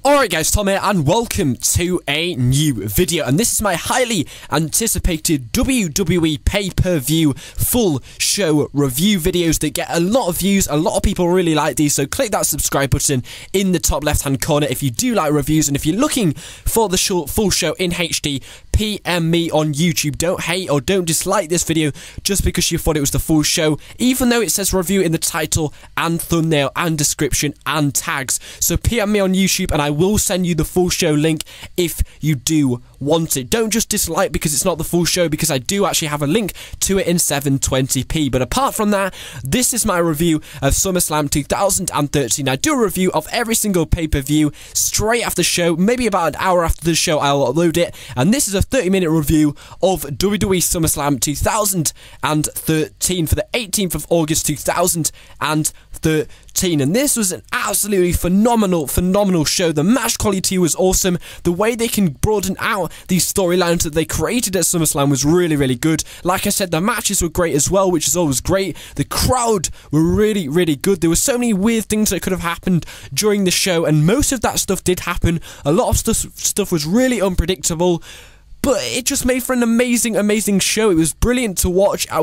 Alright guys, Tom here and welcome to a new video, and this is my highly anticipated WWE pay-per-view full show review videos that get a lot of views. A lot of people really like these, so click that subscribe button in the top left hand corner if you do like reviews, and if you're looking for the full show in HD, PM me on YouTube. Don't hate or don't dislike this video just because you thought it was the full show, even though it says review in the title and thumbnail and description and tags. So PM me on YouTube and I will send you the full show link if you do want it. Don't just dislike because it's not the full show, because I do actually have a link to it in 720p. But apart from that, this is my review of SummerSlam 2013. I do a review of every single pay-per-view straight after the show, maybe about an hour after the show I'll upload it, and this is a 30-minute review of WWE SummerSlam 2013 for the 18th of August 2013, and this was an absolutely phenomenal show. The match quality was awesome. The way they can broaden out these storylines that they created at SummerSlam was really good. Like I said, the matches were great as well, which is always great. The crowd were really good. There were so many weird things that could have happened during the show, and most of that stuff did happen. A lot of stuff was really unpredictable, but it just made for an amazing show. It was brilliant to watch. I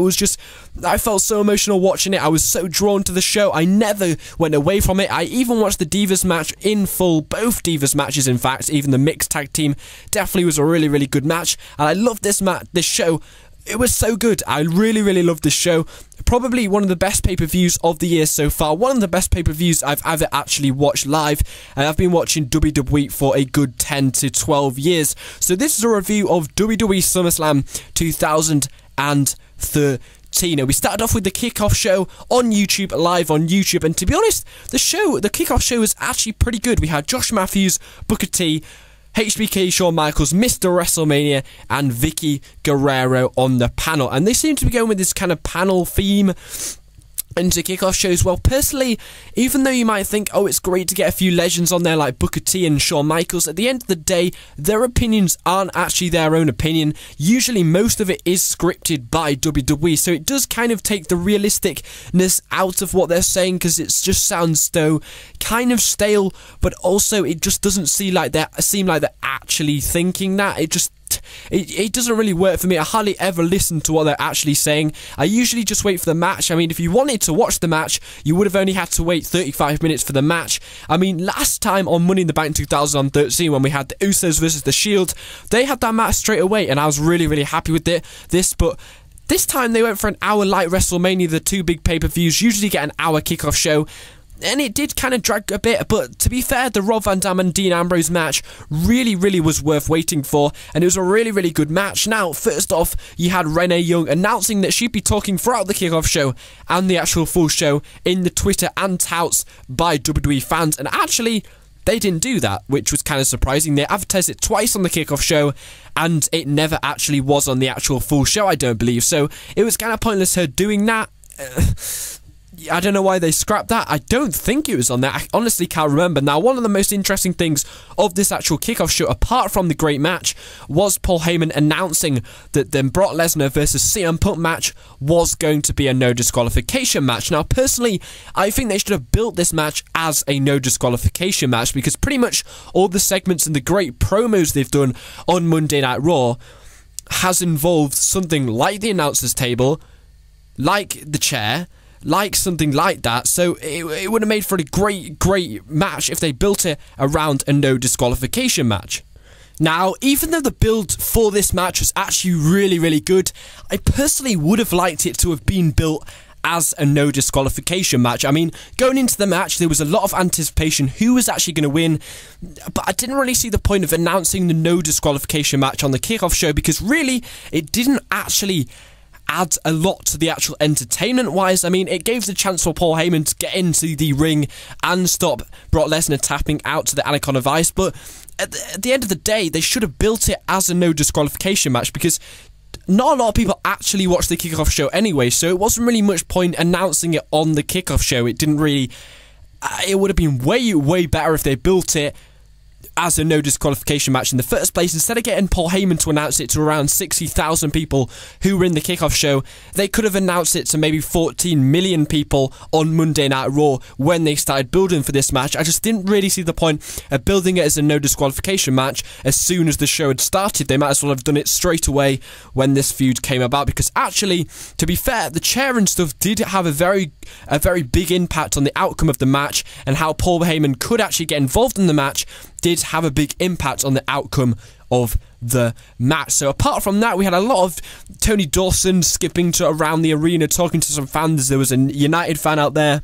felt so emotional watching it. I was so drawn to the show. I never went away from it. I even watched the Divas match in full. Both Divas matches, in fact. Even the mixed tag team definitely was a really good match. And I loved this show. It was so good. I really loved this show. Probably one of the best pay-per-views of the year so far. One of the best pay-per-views I've ever actually watched live. And I've been watching WWE for a good 10 to 12 years. So this is a review of WWE SummerSlam 2013. We started off with the kickoff show on YouTube, live on YouTube. And to be honest, the kickoff show was actually pretty good. We had Josh Matthews, Booker T, HBK, Shawn Michaels, Mr. WrestleMania, and Vicky Guerrero on the panel. And they seem to be going with this kind of panel theme into kickoff shows. Well, personally, even though you might think, oh, it's great to get a few legends on there like Booker T and Shawn Michaels, at the end of the day, their opinions aren't actually their own opinion. Usually, most of it is scripted by WWE, so it does kind of take the realisticness out of what they're saying, because it just sounds so kind of stale, but also it just doesn't seem like they're actually thinking that. It doesn't really work for me. I hardly ever listen to what they're actually saying. I usually just wait for the match. I mean, if you wanted to watch the match, you would have only had to wait 35 minutes for the match. I mean, last time on Money in the Bank 2013, when we had the Usos versus the Shield, they had that match straight away, and I was really happy with this, but this time they went for an hour like WrestleMania. The two big pay-per-views usually get an hour kickoff show, and it did kind of drag a bit, but to be fair, the Rob Van Dam and Dean Ambrose match really was worth waiting for, and it was a really good match. Now, first off, you had Renee Young announcing that she'd be talking throughout the kickoff show and the actual full show in the Twitter and touts by WWE fans, and actually, they didn't do that, which was kind of surprising. They advertised it twice on the kickoff show, and it never actually was on the actual full show, I don't believe, so it was kind of pointless her doing that. I don't know why they scrapped that. I don't think it was on there. I honestly can't remember. Now, one of the most interesting things of this actual kickoff show, apart from the great match, was Paul Heyman announcing that the Brock Lesnar versus CM Punk match was going to be a no disqualification match. Now, personally, I think they should have built this match as a no disqualification match, because pretty much all the segments and the great promos they've done on Monday Night Raw has involved something like the announcer's table, like the chair, like something like that. So it would have made for a great match if they built it around a no disqualification match. Now, even though the build for this match was actually really good, I personally would have liked it to have been built as a no disqualification match. I mean, going into the match, there was a lot of anticipation who was actually going to win, but I didn't really see the point of announcing the no disqualification match on the kickoff show, because really, it didn't actually add a lot to the actual entertainment wise. I mean, it gave the chance for Paul Heyman to get into the ring and stop Brock Lesnar tapping out to the Icon of Ice, but at the end of the day, they should have built it as a no disqualification match, because not a lot of people actually watch the kickoff show anyway, so it wasn't really much point announcing it on the kickoff show. It didn't really, it would have been way better if they built it as a no disqualification match in the first place. Instead of getting Paul Heyman to announce it to around 60,000 people who were in the kickoff show, they could have announced it to maybe 14 million people on Monday Night Raw when they started building for this match. I just didn't really see the point of building it as a no disqualification match as soon as the show had started. They might as well have done it straight away when this feud came about, because actually, to be fair, the chair and stuff did have a very big impact on the outcome of the match, and how Paul Heyman could actually get involved in the match did have a big impact on the outcome of the match. So apart from that, we had a lot of Tony Dawson skipping to around the arena, talking to some fans. There was a United fan out there.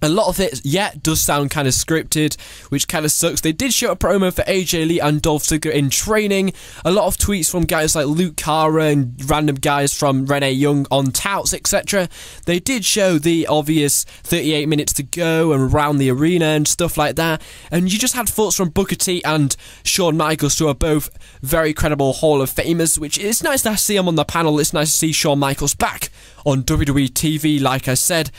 A lot of it, does sound kind of scripted, which kind of sucks. They did show a promo for AJ Lee and Dolph Ziggler in training. A lot of tweets from guys like Luke Cara and random guys from Renee Young on touts, etc. They did show the obvious 38 minutes to go and around the arena and stuff like that. And you just had thoughts from Booker T and Shawn Michaels, who are both very credible Hall of Famers, which is nice to see them on the panel. It's nice to see Shawn Michaels back on WWE TV, like I said.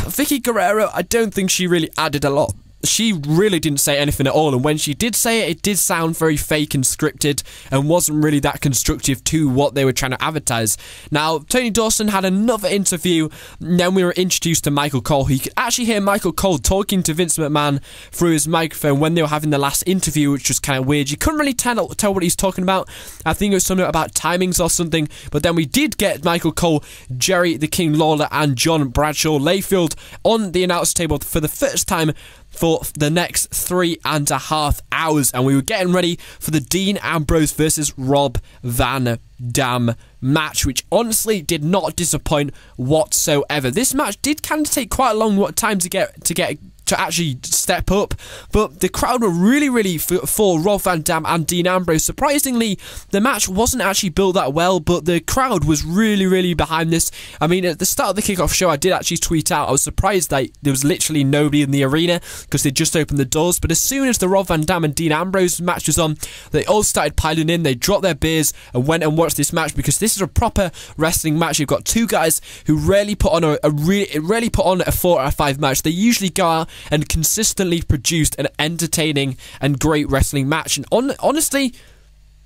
Vicky Guerrero, I don't think she really added a lot. She really didn't say anything at all, and when she did say it, it did sound very fake and scripted and wasn't really that constructive to what they were trying to advertise. Now, Tony Dawson had another interview, and then we were introduced to Michael Cole. You could actually hear Michael Cole talking to Vince McMahon through his microphone when they were having the last interview, which was kind of weird. You couldn't really tell what he's talking about. I think it was something about timings or something, but then we did get Michael Cole, Jerry the King Lawler, and John Bradshaw Layfield on the announce table for the first time for the next 3.5 hours, and we were getting ready for the Dean Ambrose versus Rob Van Dam match, which honestly did not disappoint whatsoever. This match did kind of take quite a long time to actually step up, but the crowd were really for Rob Van Dam and Dean Ambrose. Surprisingly, the match wasn't actually built that well, but the crowd was really behind this. I mean, at the start of the kickoff show, I did actually tweet out I was surprised that there was literally nobody in the arena because they just opened the doors, but as soon as the Rob Van Dam and Dean Ambrose match was on, they all started piling in. They dropped their beers and went and watched this match, because this is a proper wrestling match. You've got two guys who rarely put on a 4 out of 5 match. They usually go out and consistently produced an entertaining and great wrestling match, and honestly,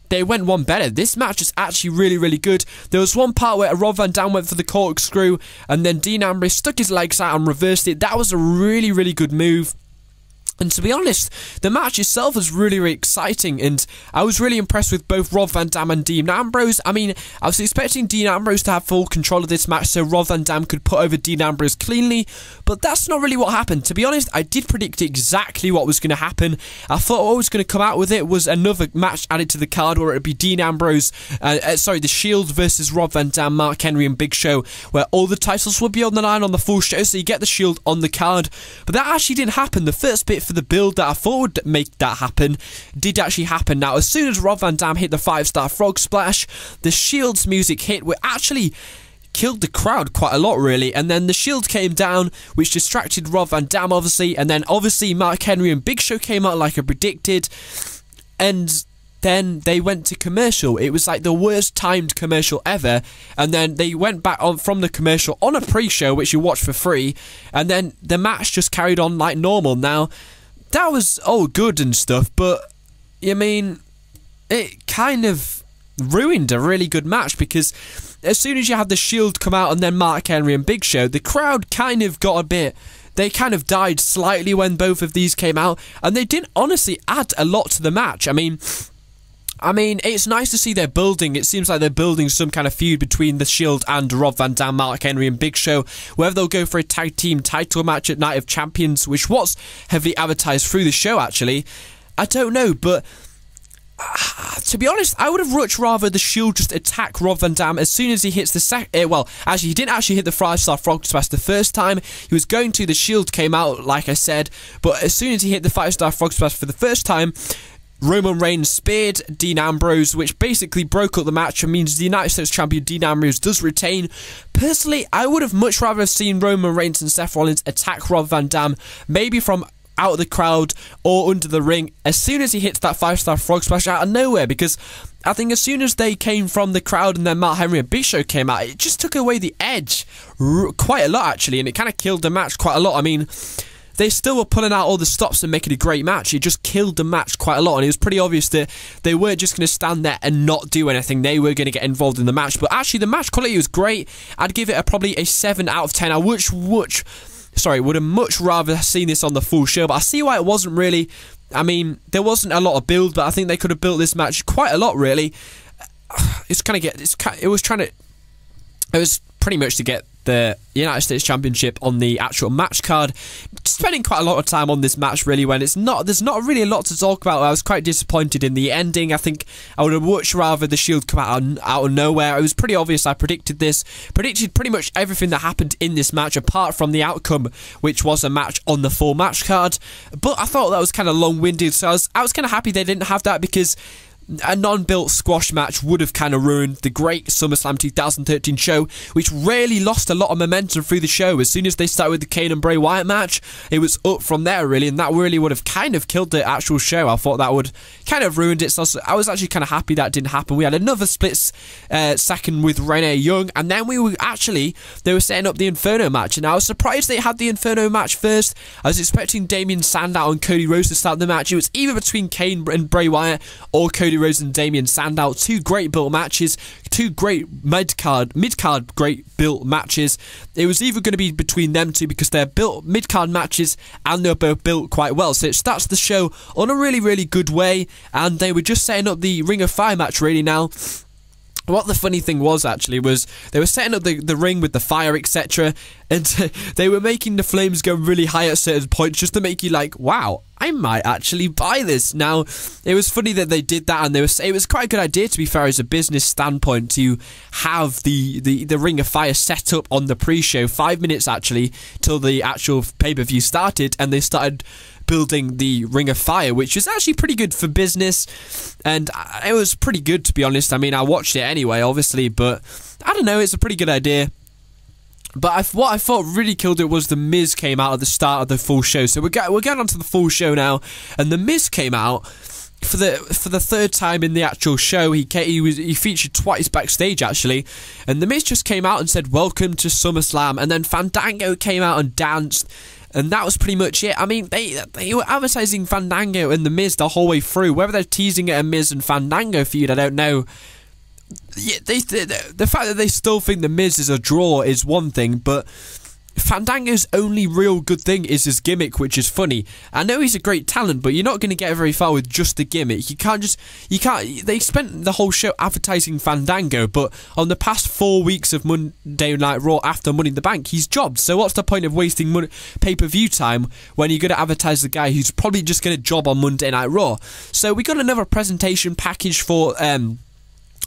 they went one better. This match is actually really good. There was one part where Rob Van Dam went for the corkscrew, and then Dean Ambrose stuck his legs out and reversed it. That was a really good move. And to be honest, the match itself was really exciting, and I was really impressed with both Rob Van Dam and Dean Ambrose. I mean, I was expecting Dean Ambrose to have full control of this match so Rob Van Dam could put over Dean Ambrose cleanly, but that's not really what happened. To be honest, I did predict exactly what was going to happen. I thought what was going to come out with it was another match added to the card where it would be Dean Ambrose, The Shield versus Rob Van Dam, Mark Henry and Big Show, where all the titles would be on the line on the full show, so you get the Shield on the card. But that actually didn't happen. The first bit for the build that I thought would make that happen did actually happen. Now, as soon as Rob Van Dam hit the 5-star frog splash, the Shield's music hit, which actually killed the crowd quite a lot, really. And then the Shield came down, which distracted Rob Van Dam, obviously. And then, obviously, Mark Henry and Big Show came out like I predicted. And then they went to commercial. It was like the worst timed commercial ever, and then they went back on from the commercial on a pre-show, which you watch for free, and then the match just carried on like normal. Now, that was all good and stuff, but I mean, it kind of ruined a really good match, because as soon as you had the Shield come out and then Mark Henry and Big Show, the crowd kind of got a bit... They kind of died slightly when both of these came out, and they didn't honestly add a lot to the match. I mean, it's nice to see they're building. It seems like they're building some kind of feud between the Shield and Rob Van Dam, Mark Henry and Big Show, whether they'll go for a tag team title match at Night of Champions, which was heavily advertised through the show, actually. I don't know, but... to be honest, I would have much rather the Shield just attack Rob Van Dam as soon as he hits the he didn't actually hit the 5-star frog splash the first time. He was going to, the Shield came out, like I said, but as soon as he hit the 5-star frog splash for the first time, Roman Reigns speared Dean Ambrose, which basically broke up the match and means the United States Champion Dean Ambrose does retain. Personally, I would have much rather seen Roman Reigns and Seth Rollins attack Rob Van Dam, maybe from out of the crowd or under the ring, as soon as he hits that 5-star frog splash out of nowhere, because I think as soon as they came from the crowd and then Mark Henry and Big Show came out, it just took away the edge quite a lot, actually, and it kind of killed the match quite a lot. I mean, they still were pulling out all the stops and making a great match. It just killed the match quite a lot, and it was pretty obvious that they weren't just going to stand there and not do anything. They were going to get involved in the match. But actually, the match quality was great. I'd give it probably a 7 out of 10. I would have much rather seen this on the full show, but I see why it wasn't really. I mean, there wasn't a lot of build, but I think they could have built this match quite a lot, really. It was pretty much to get the United States Championship on the actual match card. Spending quite a lot of time on this match, really, when there's not really a lot to talk about. I was quite disappointed in the ending. I think I would have much rather the Shield come out of nowhere. It was pretty obvious. I predicted pretty much everything that happened in this match, apart from the outcome, which was a match on the full match card. But I thought that was kind of long-winded, so I was kind of happy they didn't have that, because a non-built squash match would have kind of ruined the great SummerSlam 2013 show, which really lost a lot of momentum through the show. As soon as they started with the Kane and Bray Wyatt match, it was up from there, really, and that really would have kind of killed the actual show. I thought that would kind of ruined it, so I was actually kind of happy that didn't happen. We had another split second with Renee Young, and then they were setting up the Inferno match, and I was surprised they had the Inferno match first. I was expecting Damien Sandow and Cody Rhodes to start the match. It was either between Kane and Bray Wyatt or Cody Rhodes and Damien Sandow. Two great built matches, two great mid-card great built matches. It was either going to be between them two, because they're built mid-card matches and they're both built quite well. So it starts the show on a really, really good way, and they were just setting up the Ring of Fire match really now. What the funny thing was, actually, was they were setting up the ring with the fire, etc., and they were making the flames go really high at certain points, just to make you like, wow, I might actually buy this. Now, it was funny that they did that, and it was quite a good idea, to be fair, as a business standpoint, to have the Ring of Fire set up on the pre-show, 5 minutes, actually, till the actual pay-per-view started, and they started building the Ring of Fire, which was actually pretty good for business, and it was pretty good, to be honest. I mean, I watched it anyway, obviously, but I don't know, it's a pretty good idea. But what I thought really killed it was The Miz came out at the start of the full show. So we're going on to the full show now, and The Miz came out for the third time in the actual show. He featured twice backstage, actually, and The Miz just came out and said, "Welcome to SummerSlam," and then Fandango came out and danced. And that was pretty much it. I mean, they were advertising Fandango and The Miz the whole way through. Whether they're teasing it a Miz and Fandango feud, I don't know. Yeah, the fact that they still think The Miz is a draw is one thing, but Fandango's only real good thing is his gimmick, which is funny. I know he's a great talent, but you're not going to get very far with just the gimmick. You can't. They spent the whole show advertising Fandango, but on the past 4 weeks of Monday Night Raw after Money in the Bank, he's jobbed. So what's the point of wasting pay-per-view time when you're going to advertise the guy who's probably just going to job on Monday Night Raw? So we got another presentation package for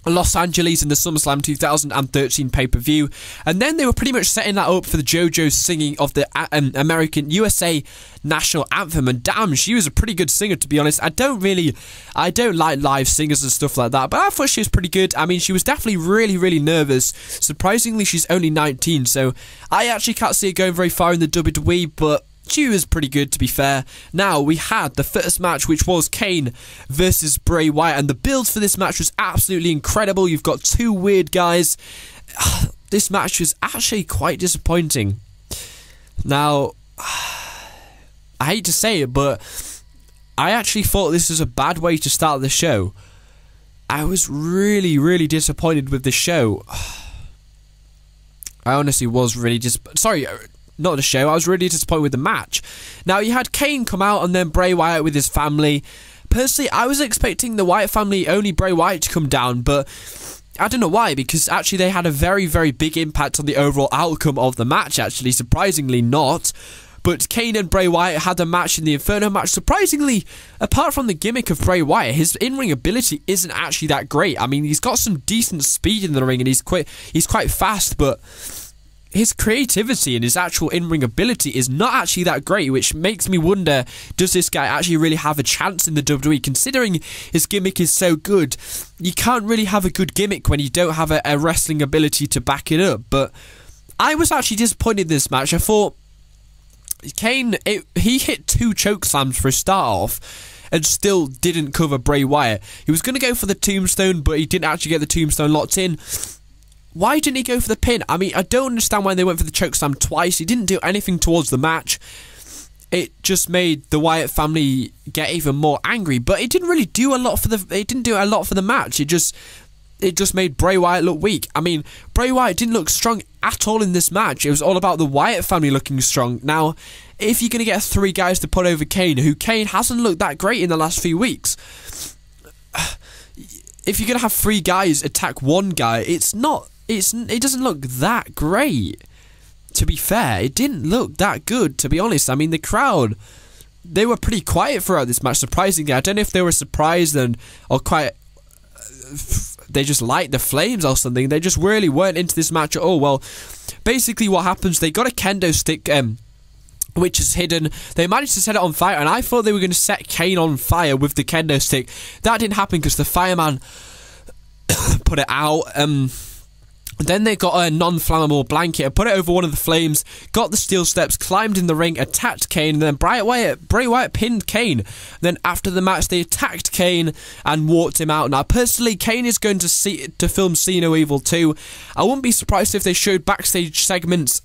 Los Angeles in the SummerSlam 2013 pay-per-view, and then they were pretty much setting that up for the JoJo singing of the American USA national anthem, and damn, she was a pretty good singer, to be honest. I don't like live singers and stuff like that, but I thought she was pretty good. I mean, she was definitely really, really nervous. Surprisingly, she's only 19, so I actually can't see her going very far in the WWE, but she was pretty good, to be fair. Now, we had the first match, which was Kane versus Bray Wyatt, and the build for this match was absolutely incredible. You've got two weird guys. This match was actually quite disappointing. Now, I hate to say it, but I actually thought this was a bad way to start the show. I was really, really disappointed with the show. I honestly was really sorry, not the show. I was really disappointed with the match. Now, you had Kane come out and then Bray Wyatt with his family. Personally, I was expecting the Wyatt family, only Bray Wyatt, to come down, but I don't know why, because actually they had a very, very big impact on the overall outcome of the match, actually. Surprisingly not. But Kane and Bray Wyatt had a match in the Inferno match. Surprisingly, apart from the gimmick of Bray Wyatt, his in-ring ability isn't actually that great. I mean, he's got some decent speed in the ring, and he's quite fast, but his creativity and his actual in-ring ability is not actually that great, which makes me wonder, does this guy actually really have a chance in the WWE? Considering his gimmick is so good, you can't really have a good gimmick when you don't have a wrestling ability to back it up. But I was actually disappointed in this match. I thought Kane, he hit 2 choke slams for a start off and still didn't cover Bray Wyatt. He was going to go for the tombstone, but he didn't actually get the tombstone locked in. Why didn't he go for the pin? I mean, I don't understand why they went for the chokeslam twice. He didn't do anything towards the match. it just made the Wyatt family get even more angry. But it didn't really do a lot for the match. It just made Bray Wyatt look weak. I mean, Bray Wyatt didn't look strong at all in this match. It was all about the Wyatt family looking strong. Now, if you're going to get 3 guys to put over Kane, who Kane hasn't looked that great in the last few weeks, if you're going to have 3 guys attack 1 guy, it doesn't look that great. To be fair, it didn't look that good, to be honest. I mean, the crowd, they were pretty quiet throughout this match, surprisingly. I don't know if they were surprised or quite... they just liked the flames or something. They just really weren't into this match at all. Well, basically what happens, they got a kendo stick, which is hidden. They managed to set it on fire, and I thought they were going to set Kane on fire with the kendo stick. That didn't happen because the fireman put it out. Then they got a non-flammable blanket and put it over one of the flames, got the steel steps, climbed in the ring, attacked Kane, and then Bray Wyatt pinned Kane. Then after the match, they attacked Kane and walked him out. Now, personally, Kane is going to film See No Evil 2. I wouldn't be surprised if they showed backstage segments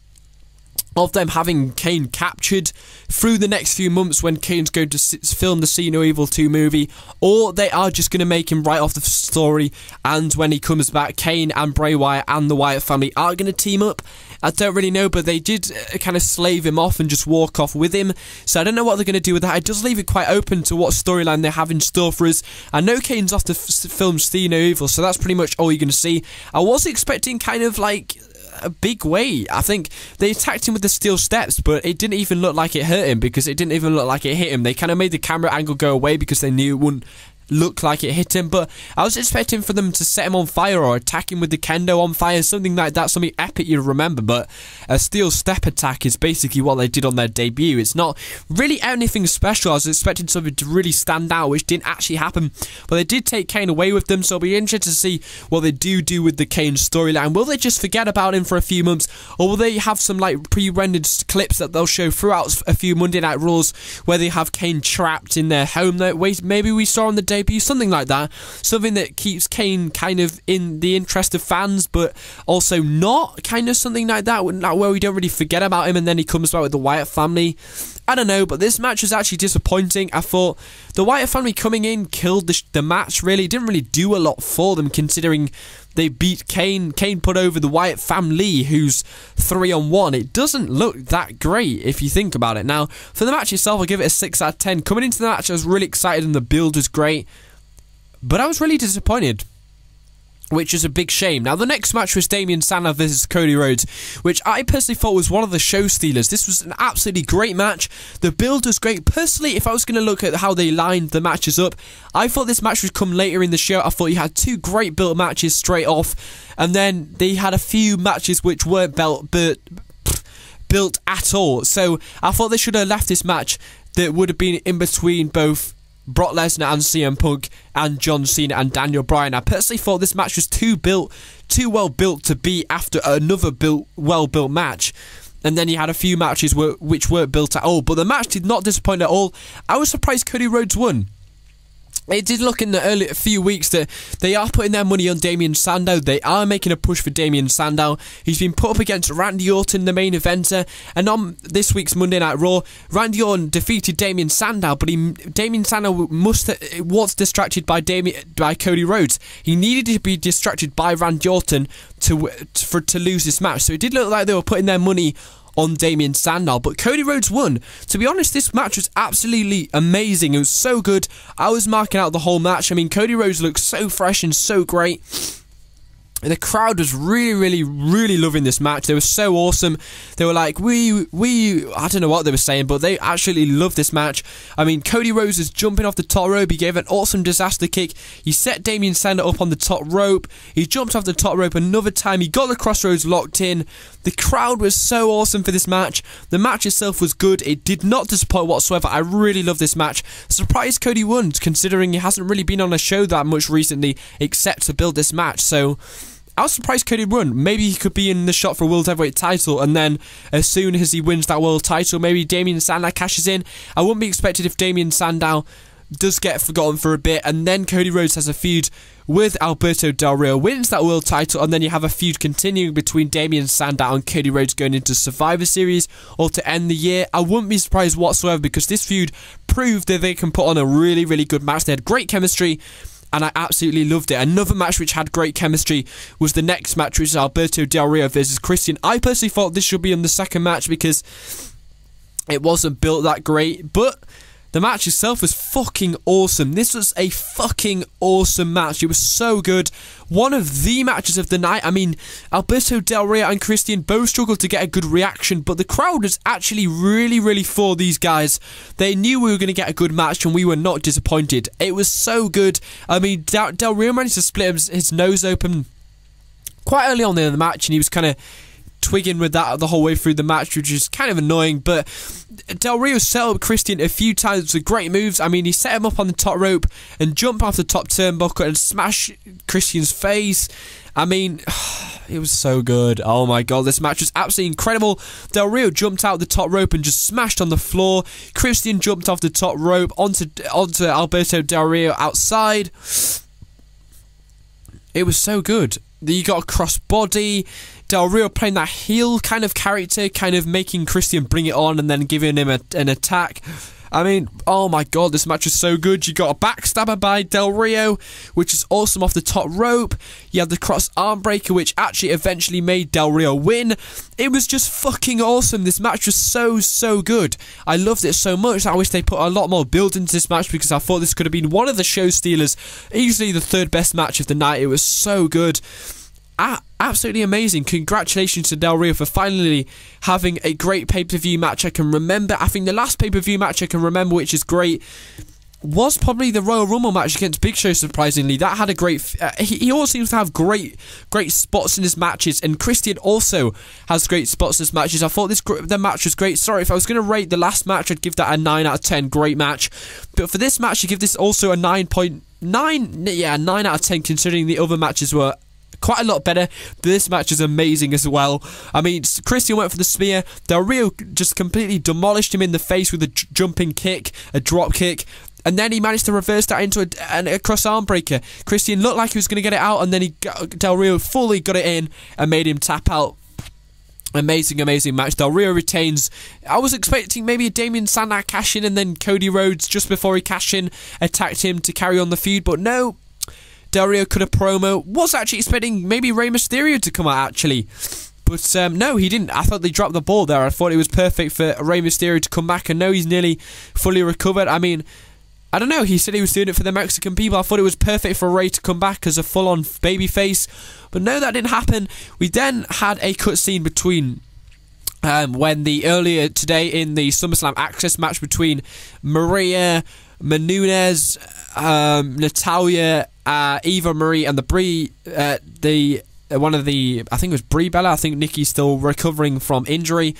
of them having Kane captured through the next few months when Kane's going to film the See No Evil 2 movie, or they are just going to make him write off the story, and when he comes back, Kane and Bray Wyatt and the Wyatt family are going to team up. I don't really know, but they did kind of slave him off and just walk off with him, so I don't know what they're going to do with that. It does leave it quite open to what storyline they have in store for us. I know Kane's off to film See No Evil, so that's pretty much all you're going to see. I was expecting kind of like a big way. I think they attacked him with the steel steps, but it didn't even look like it hurt him because it didn't even look like it hit him. They kind of made the camera angle go away because they knew it wouldn't look like it hit him, but I was expecting for them to set him on fire or attack him with the kendo on fire, something like that, something epic you'd remember. But a steel step attack is basically what they did on their debut. It's not really anything special. I was expecting something to really stand out, which didn't actually happen, but they did take Kane away with them, so it'll be interesting to see what they do with the Kane storyline. Will they just forget about him for a few months, or will they have some like pre-rendered clips that they'll show throughout a few Monday Night Raws where they have Kane trapped in their home that maybe we saw on the debut, something like that, something that keeps Kane kind of in the interest of fans but also not, kind of something like that where we don't really forget about him and then he comes back with the Wyatt family. I don't know, but this match was actually disappointing. I thought the Wyatt family coming in killed the match, really. It didn't really do a lot for them considering they beat Kane. Kane put over the Wyatt family, who's 3-on-1. It doesn't look that great if you think about it. Now, for the match itself, I'll give it a 6 out of 10. Coming into the match, I was really excited and the build was great, but I was really disappointed, which is a big shame. Now, the next match was Damien Sandow versus Cody Rhodes, which I personally thought was one of the show stealers. This was an absolutely great match. The build was great. Personally, if I was going to look at how they lined the matches up, I thought this match would come later in the show. I thought you had 2 great built matches straight off, and then they had a few matches which weren't built at all. So I thought they should have left this match that would have been in between both Brock Lesnar and CM Punk and John Cena and Daniel Bryan. I personally thought this match was too well built to be after another well-built match. And then he had a few matches which weren't built at all. But the match did not disappoint at all. I was surprised Cody Rhodes won. It did look in the early few weeks that they are putting their money on Damien Sandow. They are making a push for Damien Sandow. He's been put up against Randy Orton, the main eventer. And on this week's Monday Night Raw, Randy Orton defeated Damien Sandow, but Damien Sandow was distracted by Cody Rhodes. He needed to be distracted by Randy Orton to lose this match. So it did look like they were putting their money on Damien Sandow, but Cody Rhodes won. To be honest, this match was absolutely amazing. It was so good. I was marking out the whole match. I mean, Cody Rhodes looked so fresh and so great. The crowd was really loving this match. They were so awesome. They were like, I don't know what they were saying, but they actually loved this match. I mean, Cody Rhodes was jumping off the top rope. He gave an awesome disaster kick. He set Damien Sandow up on the top rope. He jumped off the top rope another time. He got the crossroads locked in. The crowd was so awesome for this match. The match itself was good. It did not disappoint whatsoever. I really love this match. Surprised Cody won, considering he hasn't really been on a show that much recently, except to build this match. So I was surprised Cody won. Maybe he could be in the shot for a World Heavyweight title, and then as soon as he wins that world title, maybe Damien Sandow cashes in. I wouldn't be expected if Damien Sandow does get forgotten for a bit, and then Cody Rhodes has a feud with Alberto Del Rio, wins that world title, and then you have a feud continuing between Damien Sandow and Cody Rhodes going into Survivor Series or to end the year. I wouldn't be surprised whatsoever, because this feud proved that they can put on a really, really good match. They had great chemistry, and I absolutely loved it. Another match which had great chemistry was the next match, which is Alberto Del Rio versus Christian. I personally thought this should be in the second match because it wasn't built that great, but the match itself was fucking awesome. This was a fucking awesome match. It was so good. One of the matches of the night. I mean, Alberto Del Rio and Christian both struggled to get a good reaction, but the crowd was actually really, really for these guys. They knew we were going to get a good match, and we were not disappointed. It was so good. I mean, Del Rio managed to split his nose open quite early on in the match, and he was kind of twigging with that the whole way through the match, which is kind of annoying. But Del Rio set up Christian a few times with great moves. I mean, he set him up on the top rope and jumped off the top turnbuckle and smash Christian's face. I mean, it was so good. Oh my god, this match was absolutely incredible. Del Rio jumped out the top rope and just smashed on the floor. Christian jumped off the top rope onto Alberto Del Rio outside. It was so good. You got a crossbody. Del Rio playing that heel kind of character, kind of making Christian bring it on and then giving him an attack. I mean, oh my god, this match is so good. You got a backstabber by Del Rio, which is awesome off the top rope. You had the cross arm breaker, which actually eventually made Del Rio win. It was just fucking awesome. This match was so good. I loved it so much. I wish they put a lot more build into this match, because I thought this could have been one of the show stealers. Easily the third best match of the night. It was so good. Absolutely amazing. Congratulations to Del Rio for finally having a great pay-per-view match I can remember. I think the last pay-per-view match I can remember, which is great, was probably the Royal Rumble match against Big Show, surprisingly. That had a great... he always seems to have great spots in his matches, and Christian also has great spots in his matches. I thought the match was great. Sorry, if I was going to rate the last match, I'd give that a 9 out of 10. Great match. But for this match, I give this also a 9.9. Yeah, 9 out of 10, considering the other matches were quite a lot better. This match is amazing as well. I mean, Christian went for the spear. Del Rio just completely demolished him in the face with a jumping kick, a drop kick, and then he managed to reverse that into a cross arm breaker. Christian looked like he was going to get it out, and then Del Rio fully got it in and made him tap out. Amazing match. Del Rio retains. I was expecting maybe a Damien Sandow cash in, and then Cody Rhodes, just before he cashed in, attacked him to carry on the feud, but no. Del Rio cut a promo. Was actually expecting maybe Rey Mysterio to come out, actually. But no, he didn't. I thought they dropped the ball there. I thought it was perfect for Rey Mysterio to come back, and no, he's nearly fully recovered. I mean, I don't know. He said he was doing it for the Mexican people. I thought it was perfect for Rey to come back as a full-on babyface. But no, that didn't happen. We then had a cutscene between... when earlier today in the SummerSlam Access match between Maria Menounos, Natalya, Eva Marie, and I think it was Brie Bella. I think Nikki's still recovering from injury.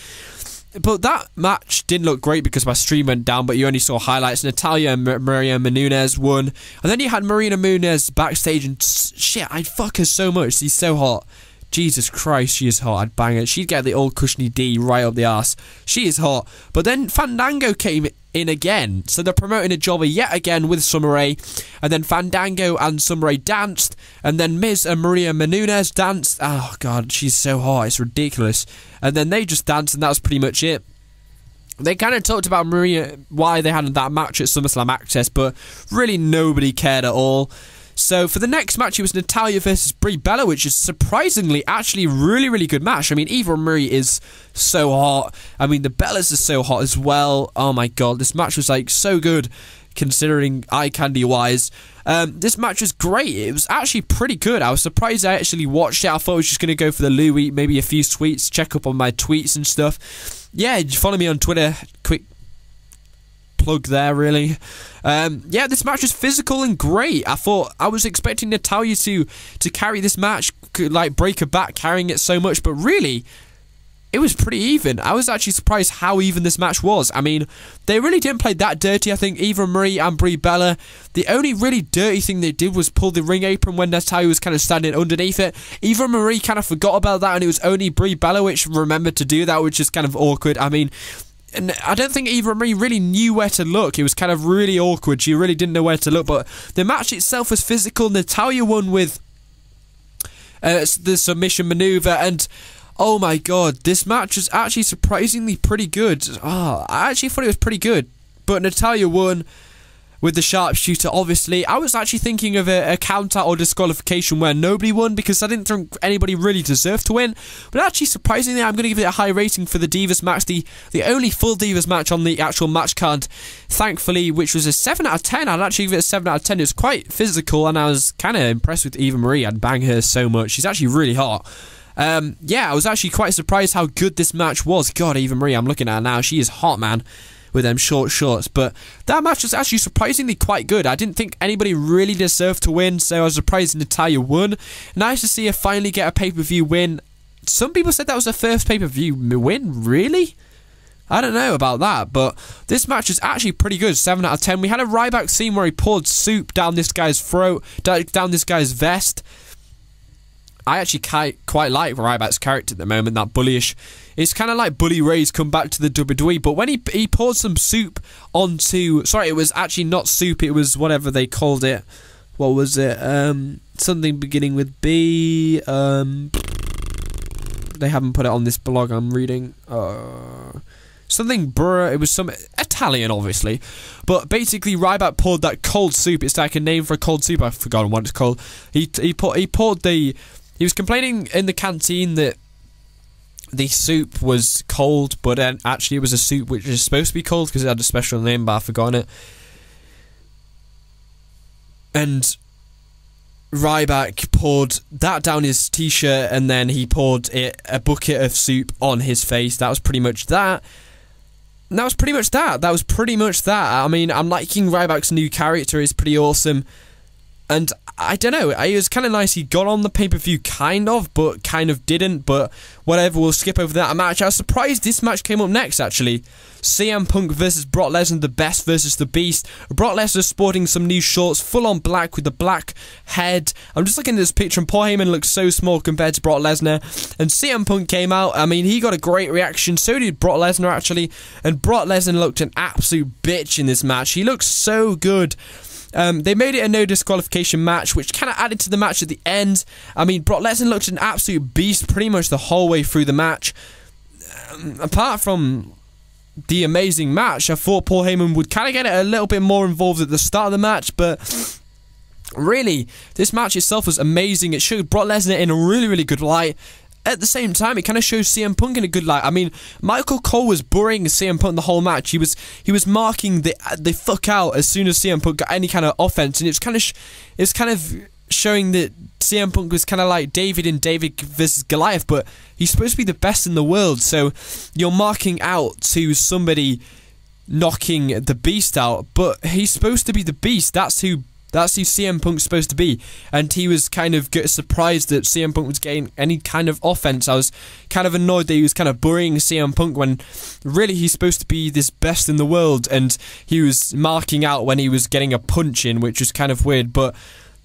But that match didn't look great because my stream went down, but you only saw highlights. Natalya and Maria Menounos won. And then you had Marina Menounos backstage, and shit, I'd fuck her so much. She's so hot. Jesus Christ, she is hot. I'd bang her. She'd get the old Cushnie D right up the arse. She is hot. But then Fandango came in again. So they're promoting a jobber yet again with Summer Rae. And then Fandango and Summer Rae danced. And then Miz and Maria Menounos danced. Oh, God, she's so hot. It's ridiculous. And then they just danced, and that was pretty much it. They kind of talked about Maria, why they had that match at SummerSlam Access, but really nobody cared at all. So for the next match, it was Natalya versus Brie Bella, which is surprisingly actually really good match. I mean, Eva Marie is so hot. I mean, the Bellas are so hot as well. Oh my god, this match was like so good, considering eye candy wise. This match was great. It was actually pretty good. I was surprised I actually watched it. I thought I was just going to go for the Louis, maybe a few tweets, check up on my tweets and stuff. Yeah, follow me on Twitter. Quick plug there, really. Yeah, this match was physical and great. I was expecting Natalya to carry this match, like break her back carrying it so much, but really it was pretty even. I was actually surprised how even this match was. I mean, they really didn't play that dirty. I think Eva Marie and Brie Bella, the only really dirty thing they did was pull the ring apron when Natalya was kind of standing underneath it. Eva Marie kind of forgot about that, and it was only Brie Bella which remembered to do that, which is kind of awkward. I mean, And I don't think Eva Marie really knew where to look. It was kind of really awkward. She really didn't know where to look. But the match itself was physical. Natalya won with the submission maneuver. And oh my god, this match was actually surprisingly pretty good. I actually thought it was pretty good. But Natalya won with the sharpshooter, obviously. I was actually thinking of a count-out or disqualification where nobody won, because I didn't think anybody really deserved to win. But actually, surprisingly, I'm going to give it a high rating for the Divas match, the only full Divas match on the actual match card, thankfully, which was a 7 out of 10. I'd actually give it a 7 out of 10. It was quite physical, and I was kind of impressed with Eva Marie. I'd bang her so much. She's actually really hot. Yeah, I was actually quite surprised how good this match was. God, Eva Marie, I'm looking at her now. She is hot, man, with them short shorts. But that match was actually surprisingly quite good. I didn't think anybody really deserved to win, so I was surprised Natalya won. Nice to see her finally get a pay-per-view win. Some people said that was her first pay-per-view win. Really? I don't know about that, but this match is actually pretty good. 7 out of 10. We had a Ryback scene where he poured soup down this guy's throat, down this guy's vest. I actually quite like Ryback's character at the moment, that bullyish. It's kind of like Bully Ray's come back to the WWE, but when he poured some soup onto... Sorry, it was actually not soup, it was whatever they called it. What was it? Something beginning with B. They haven't put it on this blog I'm reading. Something it was some Italian, obviously. But basically, Ryback poured that cold soup. It's like a name for a cold soup. I've forgotten what it's called. He poured the... He was complaining in the canteen that the soup was cold, but actually it was a soup which is supposed to be cold because it had a special name, but I've forgotten it. And Ryback poured that down his t-shirt, and then he poured a bucket of soup on his face. That was pretty much that. And that was pretty much that. I mean, I'm liking Ryback's new character. It's pretty awesome. And I don't know, it was kind of nice. He got on the pay-per-view but kind of didn't. But whatever, we'll skip over that match. I was surprised this match came up next, actually. CM Punk versus Brock Lesnar, the best versus the beast. Brock Lesnar sporting some new shorts, full on black with the black head. I'm just looking at this picture, and Paul Heyman looks so small compared to Brock Lesnar. And CM Punk came out. I mean, he got a great reaction. So did Brock Lesnar, actually. And Brock Lesnar looked an absolute bitch in this match. He looked so good. They made it a no disqualification match, which kind of added to the match at the end. I mean, Brock Lesnar looked an absolute beast pretty much the whole way through the match. Apart from the amazing match, I thought Paul Heyman would kind of get it a little bit more involved at the start of the match, but really, this match itself was amazing. It showed Brock Lesnar in a really, really good light. At the same time, it kind of shows CM Punk in a good light. I mean, Michael Cole was burying CM Punk the whole match. He was marking the fuck out as soon as CM Punk got any kind of offense, and it's kind of showing that CM Punk was kind of like David in David versus Goliath, but he's supposed to be the best in the world. So you're marking out to somebody knocking the Beast out, but he's supposed to be the Beast. That's who CM Punk's supposed to be. And he was kind of surprised that CM Punk was getting any kind of offense. I was kind of annoyed that he was kind of burying CM Punk when really he's supposed to be this best in the world, and he was marking out when he was getting a punch in, which was kind of weird. But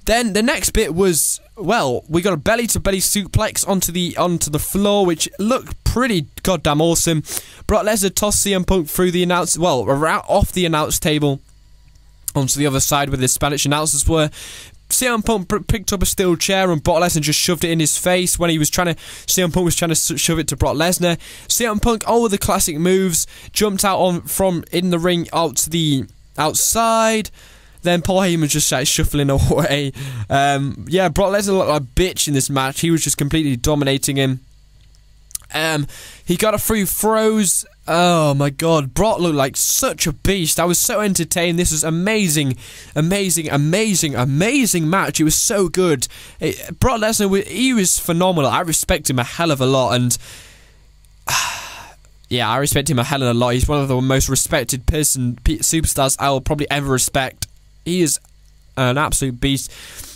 then the next bit was, well, we got a belly-to-belly suplex onto the floor, which looked pretty goddamn awesome. Brock Lesnar tossed CM Punk through the off the announce table onto the other side where the Spanish announcers were. CM Punk picked up a steel chair, and Brock Lesnar just shoved it in his face when CM Punk was trying to shove it to Brock Lesnar. CM Punk, all the classic moves, jumped out from in the ring out to the outside. Then Paul Heyman just started shuffling away. Yeah, Brock Lesnar looked like a bitch in this match. He was just completely dominating him. He got a few throws. Oh my god, Brock looked like such a beast. I was so entertained. This was amazing match. It was so good. Brock Lesnar, he was phenomenal. I respect him a hell of a lot, and yeah, I respect him a hell of a lot. He's one of the most respected superstars I will probably ever respect. He is an absolute beast.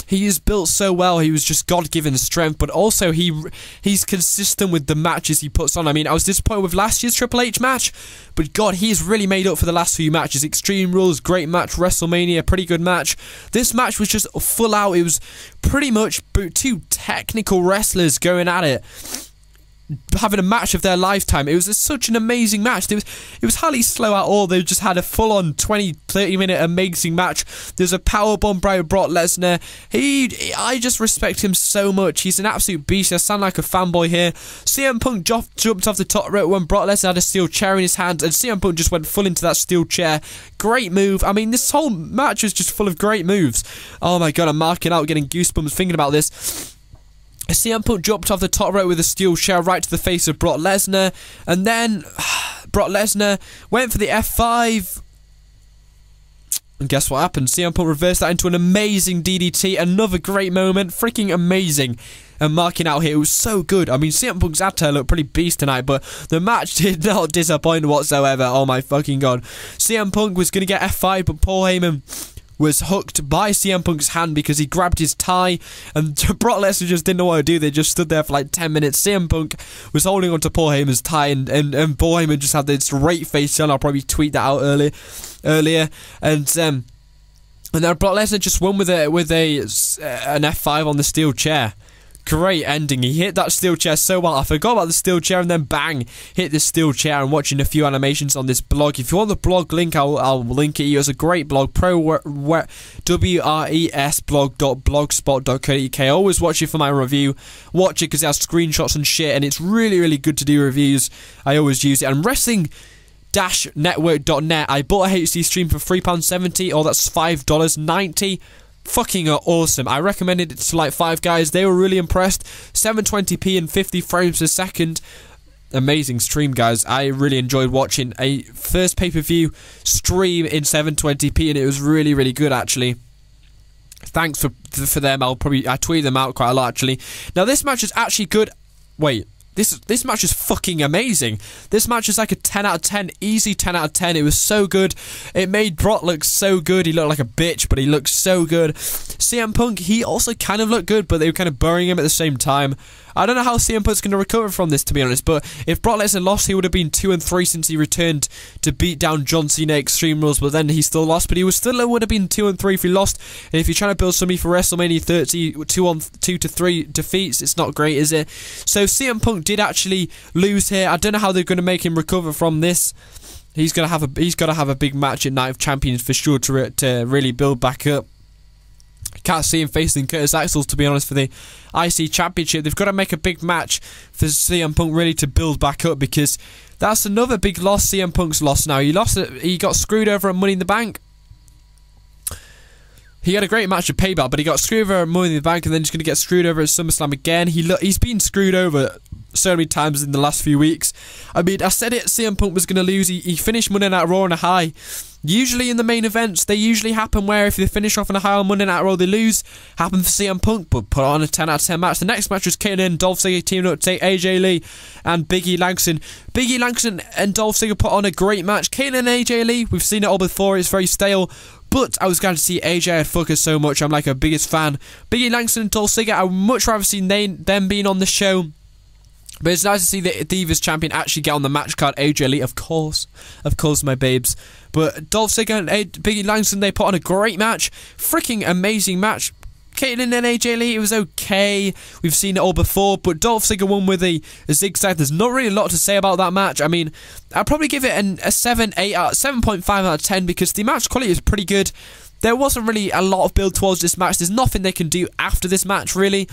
He is built so well. He was just God-given strength, but also he's consistent with the matches he puts on. I mean, I was disappointed with last year's Triple H match, but God, he's really made up for the last few matches. Extreme Rules, great match. WrestleMania, pretty good match. This match was just full out. It was pretty much two technical wrestlers going at it. having a match of their lifetime. It was such an amazing match. It was hardly slow at all. They just had a full-on 20-30 minute amazing match. There's a powerbomb by Brock Lesnar. I just respect him so much. He's an absolute beast. I sound like a fanboy here. CM Punk jumped off the top rope when Brock Lesnar had a steel chair in his hand, and CM Punk just went full into that steel chair. Great move. I mean, this whole match was just full of great moves. Oh my god, I'm marking out, getting goosebumps thinking about this. CM Punk jumped off the top rope with a steel chair right to the face of Brock Lesnar, and then Brock Lesnar went for the F5. And guess what happened? CM Punk reversed that into an amazing DDT. Another great moment. Freaking amazing. And marking out here, it was so good. I mean, CM Punk's had to look pretty beast tonight, but the match did not disappoint whatsoever. Oh my fucking god. CM Punk was going to get F5, but Paul Heyman was hooked by CM Punk's hand because he grabbed his tie, and Brock Lesnar just didn't know what to do. They just stood there for like 10 minutes. CM Punk was holding onto Paul Heyman's tie, and Paul Heyman just had this great face on. I'll probably tweet that out earlier. And then Brock Lesnar just won with an F5 on the steel chair. Great ending. He hit that steel chair so well. I forgot about the steel chair, and then bang, hit the steel chair. And watching a few animations on this blog. If you want the blog link, I'll link it. It's a great blog, wresblog.blogspot.co.uk. I always watch it for my review. Watch it because it has screenshots and shit, and it's really, really good to do reviews. I always use it. And wrestling-network.net. I bought a HD stream for £3.70, or that's $5.90. Fucking awesome. I recommended it to like 5 guys. They were really impressed. 720p and 50 frames per second. Amazing stream, guys. I really enjoyed watching a first pay-per-view stream in 720p, and it was really, really good, actually. Thanks for them. I tweet them out quite a lot, actually. Now, this match is actually good. Wait. This match is fucking amazing. This match is like a 10 out of 10, easy 10 out of 10. It was so good. It made Brock look so good. He looked like a bitch, but he looked so good. CM Punk, he also kind of looked good, but they were kind of burying him at the same time. I don't know how CM Punk's going to recover from this, to be honest, but if Brock Lesnar lost, he would have been 2-3 since he returned to beat down John Cena at Extreme Rules, but then he still lost, but he would have been 2-3 if he lost. And if you're trying to build somebody for WrestleMania 30, 2 to 3 defeats, it's not great, is it? So CM Punk did actually lose here. I don't know how they're going to make him recover from this. He's got to have a big match at Night of Champions for sure to really build back up. Can't see him facing Curtis Axel, to be honest, for the IC Championship. They've got to make a big match for CM Punk really to build back up, because that's another big loss CM Punk's lost now. He got screwed over at Money in the Bank. He had a great match at Payback, but he got screwed over at Money in the Bank, and then he's going to get screwed over at SummerSlam again. He's been screwed over so many times in the last few weeks. I mean, I said it, CM Punk was going to lose. He finished Monday Night Raw on a high. Usually in the main events, they usually happen where if they finish off on a high on Monday Night Raw, they lose. Happened for CM Punk, but put on a 10 out of 10 match. The next match was Kane and Dolph Ziggler teaming up to take AJ Lee and Big E Langston. Big E Langston and Dolph Ziggler put on a great match. Kane and AJ Lee, we've seen it all before, it's very stale. But I was glad to see AJ had fucker so much. I'm like a biggest fan. Big E Langston and Dolph Ziggler, I would much rather see them being on the show. But it's nice to see the Divas champion actually get on the match card. AJ Lee, of course, my babes. But Dolph Ziggler and Big E Langston, they put on a great match. Freaking amazing match. Caitlyn and AJ Lee, it was okay. We've seen it all before, but Dolph Ziggler won with a zigzag. There's not really a lot to say about that match. I mean, I'd probably give it a 7.5 out of 10 because the match quality is pretty good. There wasn't really a lot of build towards this match. There's nothing they can do after this match, really.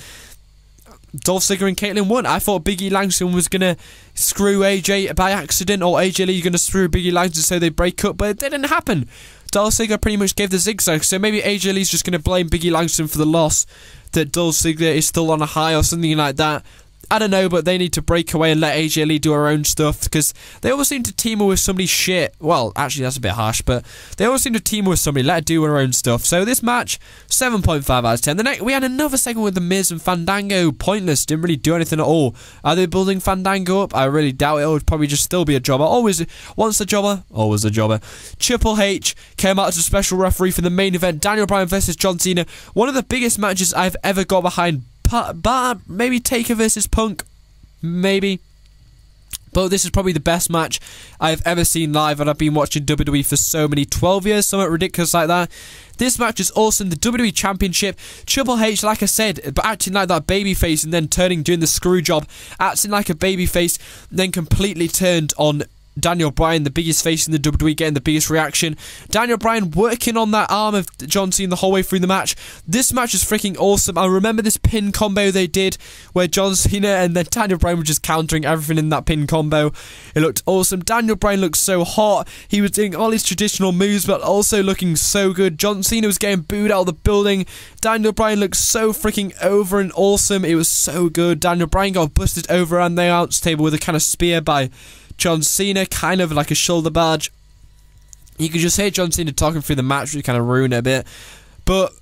Dolph Ziggler and Caitlyn won. I thought Big E Langston was going to screw AJ by accident, or AJ Lee going to screw Big E Langston so they break up, but it didn't happen. Dolph Ziggler pretty much gave the zigzag, so maybe AJ Lee's just going to blame Big E Langston for the loss, that Dolph Ziggler is still on a high or something like that. I don't know, but they need to break away and let AJ Lee do her own stuff, because they always seem to team her with somebody shit. Well, actually, that's a bit harsh, but they always seem to team her with somebody, let her do her own stuff. So this match, 7.5 out of 10. We had another segment with The Miz and Fandango. Pointless, didn't really do anything at all. Are they building Fandango up? I really doubt it. It would probably just still be a jobber. Once a jobber, always a jobber. Triple H came out as a special referee for the main event. Daniel Bryan versus John Cena. One of the biggest matches I've ever got behind. Maybe Taker versus Punk, maybe. But this is probably the best match I've ever seen live, and I've been watching WWE for so many, 12 years, something ridiculous like that. This match is awesome. The WWE Championship, Triple H, like I said, but acting like that babyface and then doing the screw job, acting like a babyface, then completely turned on Daniel Bryan, the biggest face in the WWE, getting the biggest reaction. Daniel Bryan working on that arm of John Cena the whole way through the match. This match is freaking awesome. I remember this pin combo they did where John Cena and then Daniel Bryan were just countering everything in that pin combo. It looked awesome. Daniel Bryan looked so hot. He was doing all his traditional moves but also looking so good. John Cena was getting booed out of the building. Daniel Bryan looked so freaking over and awesome. It was so good. Daniel Bryan got busted over on the announce table with a kind of spear by John Cena, kind of like a shoulder barge. You could just hear John Cena talking through the match, which kind of ruined it a bit. But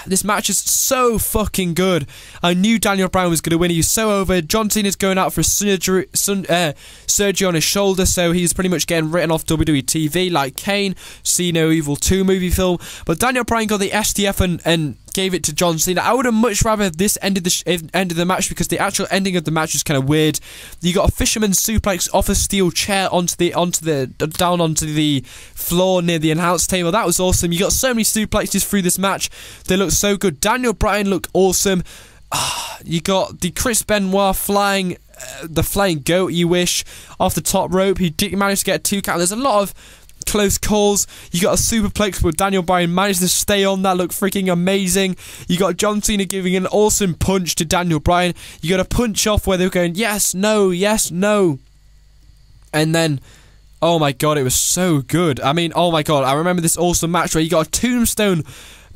this match is so fucking good. I knew Daniel Bryan was going to win. He was so over. John Cena's going out for surgery on his shoulder, so he's pretty much getting written off WWE TV like Kane, See No Evil 2 movie film. But Daniel Bryan got the STF and gave it to John Cena. I would have much rather this ended the match, because the actual ending of the match is kind of weird. You got a fisherman suplex off a steel chair down onto the floor near the announce table. That was awesome. You got so many suplexes through this match. They look so good. Daniel Bryan looked awesome. You got the Chris Benoit flying, the flying goat, you wish, off the top rope. He did manage to get a 2 count. There's a lot of close calls. You got a superplex, but Daniel Bryan managed to stay on. That looked freaking amazing. You got John Cena giving an awesome punch to Daniel Bryan. You got a punch off where they were going yes, no, and then, oh my god, it was so good. I mean, oh my god, I remember this awesome match where you got a tombstone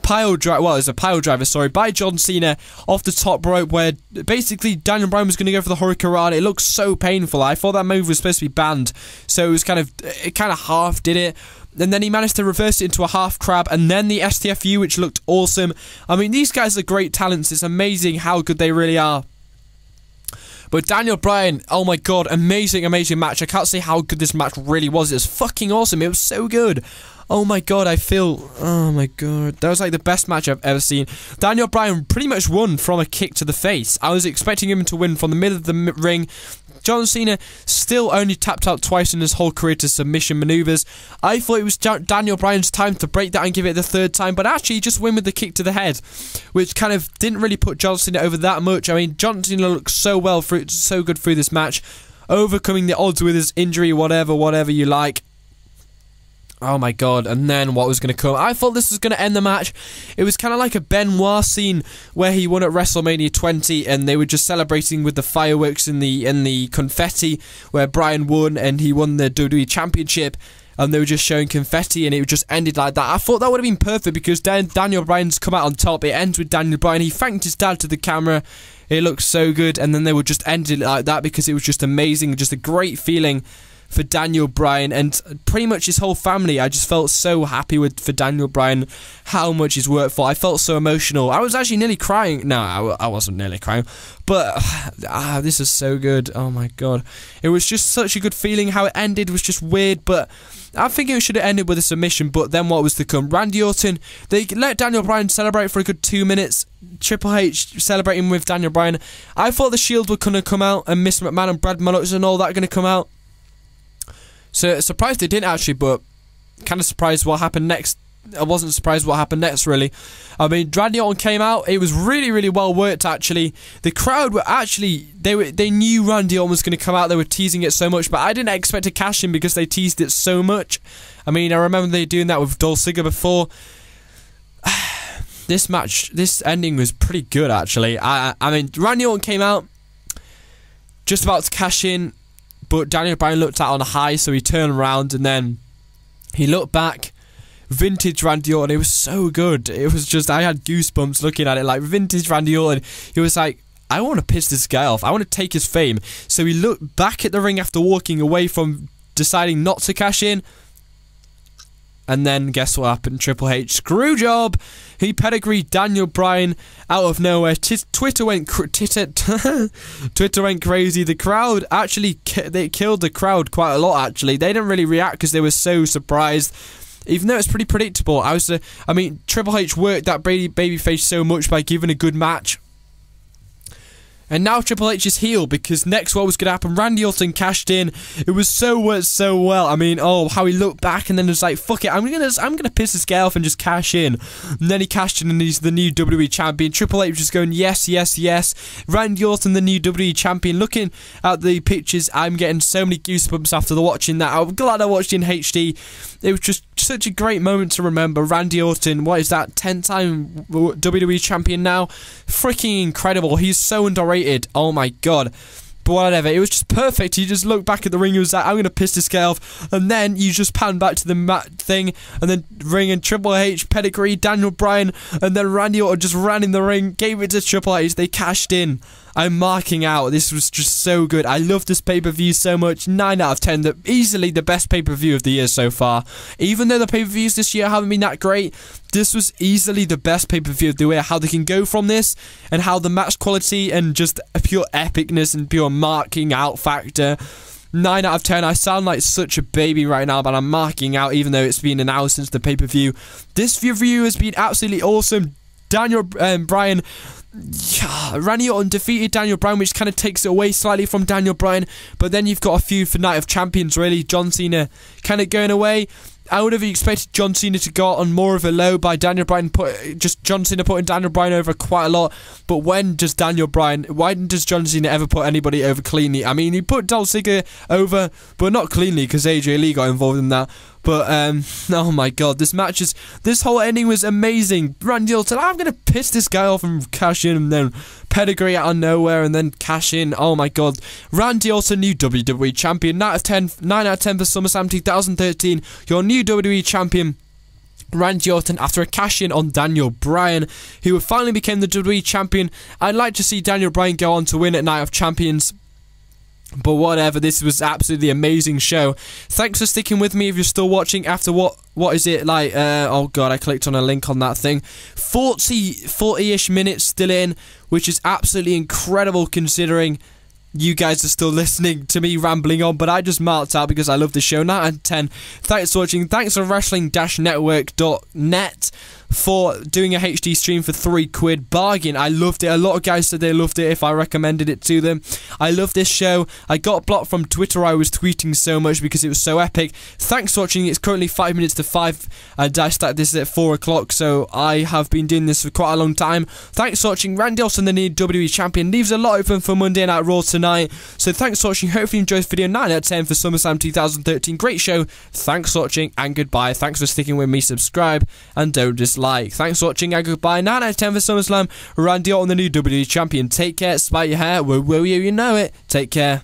pile drive, well, it's a pile driver, sorry, by John Cena off the top rope, where basically Daniel Bryan was going to go for the Hurricane. It looked so painful. I thought that move was supposed to be banned, so it kind of half did it, and then he managed to reverse it into a half crab, and then the STFU, which looked awesome. I mean, these guys are great talents. It's amazing how good they really are. But Daniel Bryan, oh my god, amazing match. I can't say how good this match really was. It was fucking awesome. It was so good. Oh my god, oh my god, that was like the best match I've ever seen. Daniel Bryan pretty much won from a kick to the face. I was expecting him to win from the middle of the ring. John Cena still only tapped out twice in his whole career to submission maneuvers. I thought it was Daniel Bryan's time to break that and give it the third time, but actually he just win with the kick to the head, which kind of didn't really put John Cena over that much. I mean, John Cena looked so good through this match, overcoming the odds with his injury, whatever you like. Oh my god, and then what was going to come? I thought this was going to end the match. It was kind of like a Benoit scene where he won at WrestleMania 20 and they were just celebrating with the fireworks and the confetti, where Bryan won and he won the WWE Championship, and they were just showing confetti and it just ended like that. I thought that would have been perfect because Daniel Bryan's come out on top. It ends with Daniel Bryan. He thanked his dad to the camera. It looked so good, and then they would just end it like that because it was just amazing, just a great feeling for Daniel Bryan and pretty much his whole family. I just felt so happy for Daniel Bryan, how much he's worked for. I felt so emotional. I was actually nearly crying. No, I wasn't nearly crying, but this is so good. Oh my god, it was just such a good feeling. How it ended was just weird, but I think it should have ended with a submission. But then what was to come? Randy Orton, they let Daniel Bryan celebrate for a good 2 minutes. Triple H celebrating with Daniel Bryan. I thought the Shield were going to come out and Miss McMahon and Brad Mullins and all that going to come out. So surprised they didn't actually, but kind of surprised what happened next. I wasn't surprised what happened next, really. I mean, Randy Orton came out. It was really well worked, actually. The crowd were actually, they knew Randy Orton was going to come out. They were teasing it so much, but I didn't expect to cash in because they teased it so much. I mean, I remember they doing that with Dolph Ziggler before. This ending was pretty good, actually. I mean, Randy Orton came out, just about to cash in, but Daniel Bryan looked out on a high, so he turned around and then he looked back. Vintage Randy Orton, it was so good. It was just, I had goosebumps looking at it, like vintage Randy Orton. He was like, I want to piss this guy off. I want to take his fame. So he looked back at the ring after walking away from deciding not to cash in. And then guess what happened? Triple H screw job. He pedigreed Daniel Bryan out of nowhere. Twitter went crazy. The crowd actually they killed the crowd quite a lot. Actually, they didn't really react because they were so surprised. Even though it's pretty predictable, I mean, Triple H worked that babyface so much by giving a good match. And now Triple H is heel, because next what was going to happen, Randy Orton cashed in. It was so well. I mean, oh, how he looked back and then was like, fuck it, I'm gonna piss this guy off and just cash in. And then he cashed in and he's the new WWE champion. Triple H was just going, yes, yes, yes. Randy Orton, the new WWE champion. Looking at the pictures, I'm getting so many goosebumps after watching that. I'm glad I watched it in HD. It was just such a great moment to remember. Randy Orton, what is that, 10-time WWE champion now? Freaking incredible. He's so underrated. Oh my god. But whatever, it was just perfect. You just look back at the ring, he was like, I'm going to piss this guy off. And then you just pan back to the mat thing, and then ring and Triple H, pedigree, Daniel Bryan, and then Randy Orton just ran in the ring, gave it to Triple H, they cashed in. I'm marking out. This was just so good. I love this pay-per-view so much. 9 out of 10. Easily the best pay-per-view of the year so far. Even though the pay-per-views this year haven't been that great, this was easily the best pay-per-view of the year. How they can go from this, and how the match quality and just pure epicness and pure marking out factor. 9 out of 10. I sound like such a baby right now, but I'm marking out even though it's been an hour since the pay-per-view. This review has been absolutely awesome. Daniel Bryan... Yeah, Randy Orton defeated Daniel Bryan, which kind of takes it away slightly from Daniel Bryan, but then you've got a feud for Night of Champions, really. John Cena kind of going away. I would have expected John Cena to go on more of a low by Daniel Bryan, John Cena putting Daniel Bryan over quite a lot. But when does why does John Cena ever put anybody over cleanly? I mean, he put Dolph Ziggler over, but not cleanly, because AJ Lee got involved in that. But, oh my god, this whole ending was amazing. Randy Orton, I'm going to piss this guy off and cash in, and then pedigree out of nowhere, and then cash in. Oh my god. Randy Orton, new WWE champion. 9 out of 10 for SummerSlam 2013. Your new WWE champion. Randy Orton, after a cash-in on Daniel Bryan, who finally became the WWE champion. I'd like to see Daniel Bryan go on to win at Night of Champions. But whatever, this was absolutely amazing show. Thanks for sticking with me if you're still watching after what is it like, oh god, I clicked on a link on that thing. 40-ish minutes still in, which is absolutely incredible considering you guys are still listening to me rambling on, but I just marked out because I love the show. 9 out of 10. Thanks for watching. Thanks for wrestling-network.net for doing a HD stream for £3. Bargain. I loved it. A lot of guys said they loved it if I recommended it to them. I love this show. I got blocked from Twitter. I was tweeting so much because it was so epic. Thanks for watching. It's currently 5 minutes to 5, and I started this at 4 o'clock, so I have been doing this for quite a long time. Thanks for watching. Randy Orton, the new WWE champion, leaves a lot open for Monday Night Raw tonight, so thanks for watching. Hopefully you enjoyed this video. 9 out of 10 for SummerSlam 2013. Great show. Thanks for watching, and goodbye. Thanks for sticking with me. Subscribe, and don't dislike. Thanks for watching, and goodbye. 9 out of 10 for SummerSlam. Randy Orton, the new WWE champion. Take care. Spite your hair. Woo woo, you know it. Take care.